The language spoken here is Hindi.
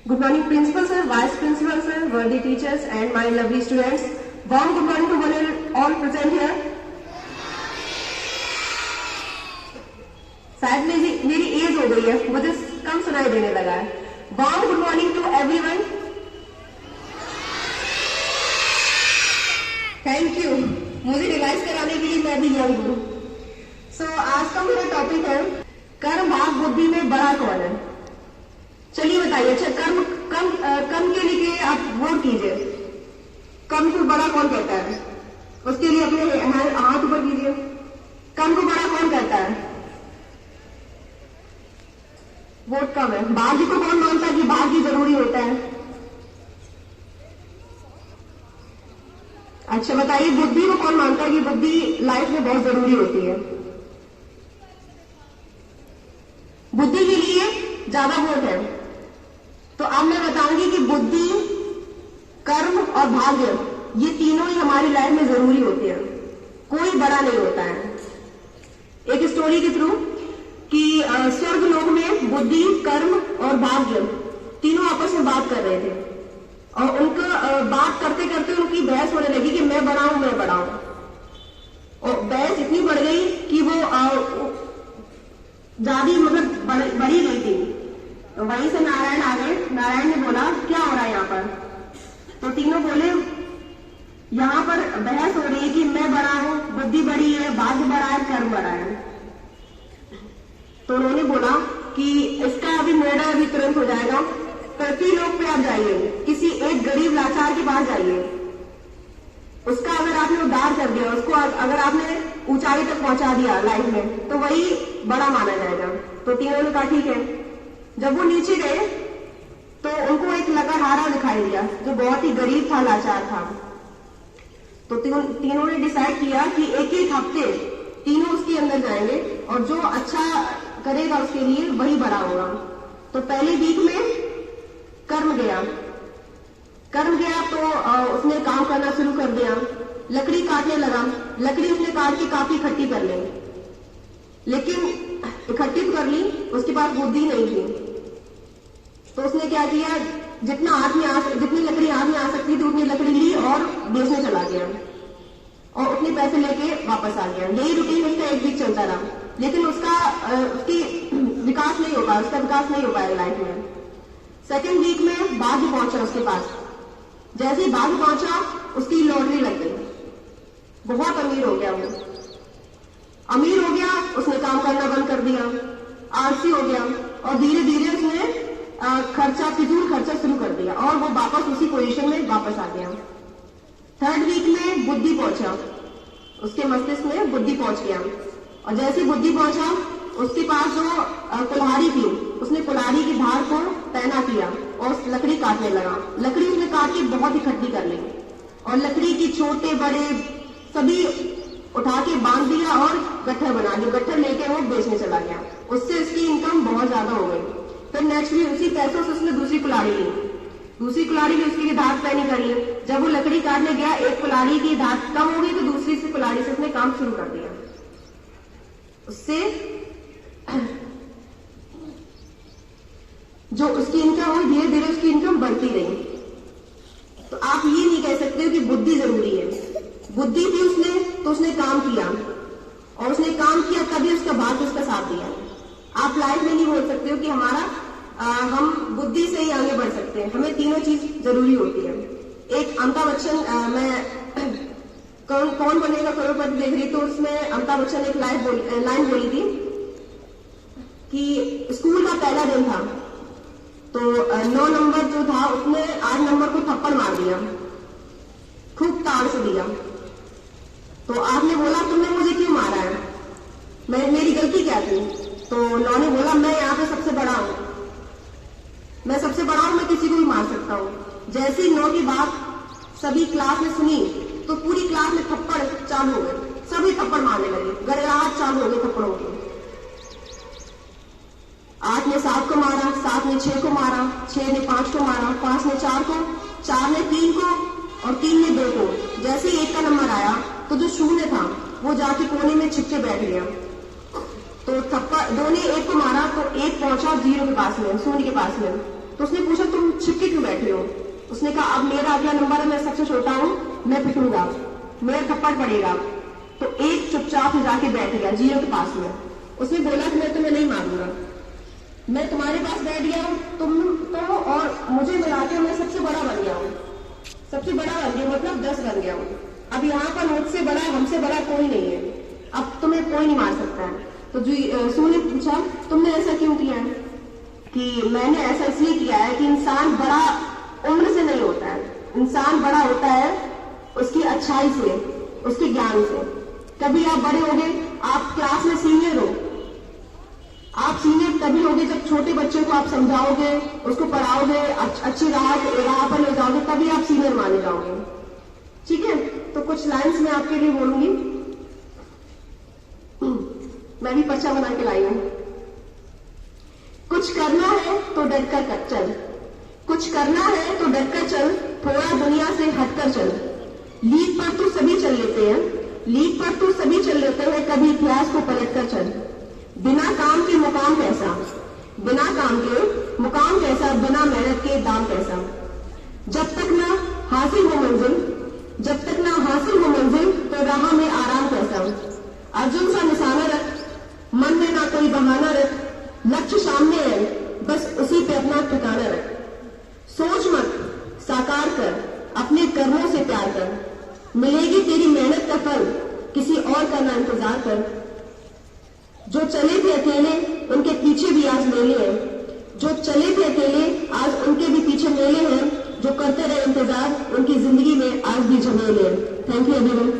Good morning, Principal Sir, Vice Principal Sir, worthy teachers, and my lovely students. Warm good morning to one and all present here. शायद मेरी एज हो गई है, मुझे कम सुनाई देने लगा है. Warm good morning to everyone. Thank you. मुझे रिवाइज कराने के लिए मैं भी यंग हूँ. So आज का मेरा टॉपिक है कर्म भाग बुद्धि में बड़ा कौन है. चलिए बताइए. अच्छा, कर्म के लिए आप वोट कीजिए. कर्म को बड़ा कौन कहता है? उसके लिए अपने हाथ ऊपर कीजिए. कर्म को बड़ा कौन कहता है? वोट कम है. भाग्य को कौन मानता है कि भाग्य जरूरी होता है? अच्छा बताइए, बुद्धि को कौन मानता है कि बुद्धि लाइफ में बहुत जरूरी होती है? बुद्धि के लिए ज्यादा वोट है. तो अब मैं बताऊंगी कि बुद्धि, कर्म और भाग्य ये तीनों ही हमारी लाइफ में जरूरी होते हैं. कोई बड़ा नहीं होता है. एक स्टोरी के थ्रू कि स्वर्ग लोक में बुद्धि, कर्म और भाग्य तीनों आपस में बात कर रहे थे. और उनका बात करते करते उनकी बहस होने लगी कि मैं बड़ा हूं, मैं बड़ा हूं. और बहस इतनी बढ़ गई कि वो ज्यादा मतलब बढ़ी गई थी. तो वहीं से नारायण आ गए. नारायण ने बोला क्या हो रहा है यहाँ पर? तो तीनों बोले यहाँ पर बहस हो रही है कि मैं बड़ा हूं, बुद्धि बड़ी है, भाग्य बड़ा है, कर्म बड़ा है. तो उन्होंने बोला कि इसका अभी निर्णय अभी तुरंत हो जाएगा. पृथ्वी लोक पे आप जाइए, किसी एक गरीब लाचार के पास जाइए. उसका अगर आपने उद्धार कर दिया, उसको अगर आपने ऊंचाई तक पहुंचा दिया लाइफ में, तो वही बड़ा माना जाएगा. तो तीनों ने कहा ठीक है. जब वो नीचे गए तो उनको एक लकड़हारा दिखाई दिया जो बहुत ही गरीब था, लाचार था. तो तीनों ने डिसाइड किया कि एक एक हफ्ते तीनों उसके अंदर जाएंगे और जो अच्छा करेगा उसके लिए वही बड़ा होगा. तो पहले वीक में कर्म गया तो उसने काम करना शुरू कर दिया. लकड़ी काटने लगा. लकड़ी उसने काट के काफी इकट्ठी कर ली, लेकिन इकट्ठी कर ली, उसके पास बुद्धि नहीं थी. तो उसने क्या किया, जितनी लकड़ी हाथ में आ सकती थी उतनी लकड़ी ली और बेचने चला गया और उतने पैसे लेके वापस आ गया. यही रूटीन उसका एक वीक चलता रहा, लेकिन उसकी विकास नहीं हो पाया लाइफ में. सेकेंड वीक में भाग्य पहुंचा उसके पास. जैसे ही भाग्य पहुंचा उसकी लॉटरी लग गई. बहुत अमीर हो गया वो. अमीर हो गया, उसने काम करना बंद कर दिया, आलसी हो गया और धीरे धीरे उसने फिजूल खर्चा शुरू कर दिया और वो वापस उसी पोजीशन में वापस आ गया. थर्ड वीक में बुद्धि पहुंचा, उसके मस्तिष्क में बुद्धि पहुंच गया. और जैसे बुद्धि पहुंचा, उसके पास जो कुल्हाड़ी थी, उसने कुल्हाड़ी की धार को तैना किया और लकड़ी काटने लगा. लकड़ी उसने काट के बहुत इकट्ठी कर ली और लकड़ी की छोटे बड़े सभी उठा के बांध दिया और गट्ठर बना दिया. गट्ठर लेके वो बेचने चला गया. उससे उसकी इनकम बहुत ज्यादा हो गई. फिर नेक्स्ट भी उसी पैसों से उसने दूसरी कुल्हाड़ी ली. दूसरी कुल्हाड़ी भी उसकी धार तैनी कर ली. जब वो लकड़ी काटने गया, एक कुल्हाड़ी की धार कम हो गई तो दूसरी से कुल्हाड़ी से उसने काम शुरू कर दिया. उससे जो उसकी इनकम हुई, धीरे धीरे उसकी इनकम बढ़ती रही. तो आप ये नहीं कह सकते कि बुद्धि जरूरी है. बुद्धि थी उसने तो उसने काम किया और उसने काम किया तभी उसका भाग्य उसका साथ दिया. आप लाइफ में नहीं बोल सकते हो कि हम बुद्धि से ही आगे बढ़ सकते हैं. हमें तीनों चीज जरूरी होती है. एक अमिताभ बच्चन, मैं कौन बनेगा करोड़पति देख रही, तो उसमें अमिताभ बच्चन ने एक लाइन बोली थी कि स्कूल का पहला दिन था तो 9 नंबर जो था उसने 8 नंबर को थप्पड़ मार दिया, खूब ताड़ से दिया. तो आपने बोला तुमने मुझे क्यों मारा है, मेरी गलती क्या थी? तो 9 ने बोला मैं यहाँ पे सबसे बड़ा हूं, मैं किसी को भी मार सकता हूँ. जैसे ही 9 की बात सभी क्लास में सुनी तो पूरी क्लास में थप्पड़ चालू हो गए. सभी थप्पड़ मारने लगे, गड़गड़ाहट चालू हो गई थप्पड़ों की. 8 ने 7 को मारा, 7 ने 6 को मारा, 6 ने 5 को मारा, 5 ने 4 को, 4 ने 3 को और 3 ने 2 को. जैसे ही 1 का नंबर आया तो जो शून्य था वो जाके कोने में छिपके बैठ गया. तो थप्पड़ 2 ने 1 को मारा तो 1 पहुंचा 0 के पास में, शून्य के पास में. तो उसने पूछा तुम छिपके क्यों बैठी हो? उसने कहा अब मेरा अगला नंबर है, मैं सबसे छोटा हूं, मैं पिटूंगा, मेरा थप्पड़ पड़ेगा। तो एक चुपचाप जाके बैठ गया जियो के पास में। उसने बोला कि मैं तुम्हें नहीं मारूंगा, मैं तुम्हारे पास बैठ गया हूं, तुम तो और मुझे मिला के मैं सबसे बड़ा बन गया हूं, सबसे बड़ा बन गया मतलब 10 बन गया हूं। अब यहाँ पर मुझसे बड़ा, हमसे बड़ा कोई नहीं है, अब तुम्हें कोई नहीं मार सकता है। तो सू ने पूछा तुमने ऐसा क्यों किया है? कि मैंने ऐसा इसलिए किया है कि इंसान बड़ा उम्र से नहीं होता है, इंसान बड़ा होता है उसकी अच्छाई से, उसके ज्ञान से। कभी आप बड़े होगे, आप क्लास में सीनियर हो, आप सीनियर तभी होगे जब छोटे बच्चे को आप समझाओगे, उसको पढ़ाओगे, अच्छी राह पर ले जाओगे, तभी आप सीनियर माने जाओगे। ठीक है, तो कुछ लाइंस मैं आपके लिए बोलूंगी, मैं भी पर्चा बना के लाई हूं। कुछ करना है तो डरकर चल, कुछ करना है तो डरकर चल, थोड़ा दुनिया से हटकर चल। लीड पर तू सभी चल लेते हैं, लीड पर तू सभी चल लेते हैं, कभी इतिहास को पलटकर चल। बिना काम के मुकाम कैसा, बिना काम के मुकाम कैसा, बिना मेहनत के दाम कैसा। जब तक ना हासिल हो मंजिल, जब तक ना हासिल हो मंजिल, तो राह में आराम कैसा। अर्जुन सा निशाना रख, मन में ना कोई बहाना रख, लक्ष्य सामने है, बस उसी पे अपना ठिकाना रख। सोच मत, साकार कर, अपने कर्मों से प्यार कर, मिलेगी तेरी मेहनत का फल, किसी और का ना इंतजार कर। जो चले थे अकेले उनके पीछे भी आज मेले हैं, जो चले थे अकेले आज उनके भी पीछे मेले हैं, जो करते रहे इंतजार उनकी जिंदगी में आज भी झमेले हैं। Thank you everyone.